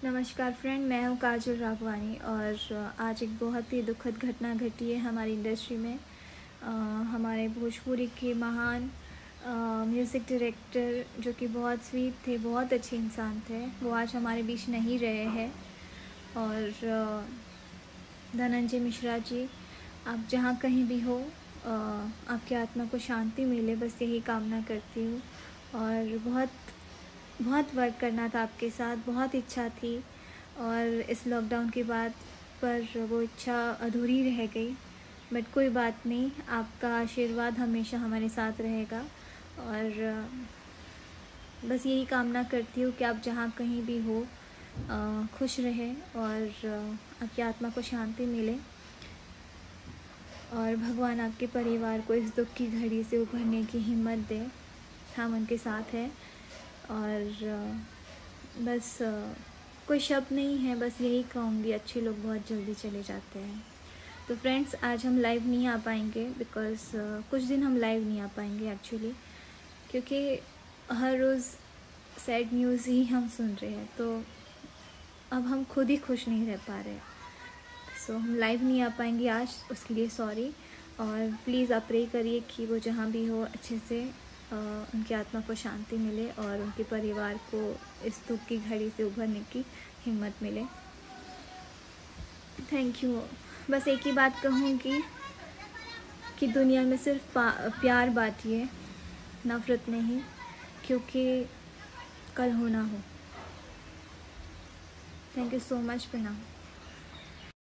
नमस्कार फ्रेंड, मैं हूँ काजल राघवानी और आज एक बहुत ही दुखद घटना घटी है हमारी इंडस्ट्री में। हमारे भोजपुरी के महान म्यूज़िक डायरेक्टर जो कि बहुत स्वीट थे, बहुत अच्छे इंसान थे, वो आज हमारे बीच नहीं रहे हैं। और धनंजय मिश्रा जी, आप जहाँ कहीं भी हो, आपकी आत्मा को शांति मिले, बस यही कामना करती हूँ। और बहुत बहुत वर्क करना था आपके साथ, बहुत इच्छा थी और इस लॉकडाउन के बाद पर वो इच्छा अधूरी रह गई। बट कोई बात नहीं, आपका आशीर्वाद हमेशा हमारे साथ रहेगा। और बस यही कामना करती हूँ कि आप जहाँ कहीं भी हो खुश रहें और आपकी आत्मा को शांति मिले और भगवान आपके परिवार को इस दुख की घड़ी से उभरने की हिम्मत दे। हम उनके साथ हैं। और बस कोई शब्द नहीं है, बस यही कहूँगी, अच्छे लोग बहुत जल्दी चले जाते हैं। तो फ्रेंड्स, आज हम लाइव नहीं आ पाएंगे बिकॉज़ कुछ दिन हम लाइव नहीं आ पाएंगे एक्चुअली, क्योंकि हर रोज़ सैड न्यूज़ ही हम सुन रहे हैं, तो अब हम खुद ही खुश नहीं रह पा रहे। सो हम लाइव नहीं आ पाएंगे आज, उसके लिए सॉरी। और प्लीज़ आप प्रे करिए कि वो जहाँ भी हो अच्छे से उनकी आत्मा को शांति मिले और उनके परिवार को इस दुख की घड़ी से उभरने की हिम्मत मिले। Thank you. बस एक ही बात कहूँगी कि दुनिया में सिर्फ प्यार बांटिए, नफ़रत नहीं, क्योंकि कल हो ना हो। Thank you so much. प्रणाम।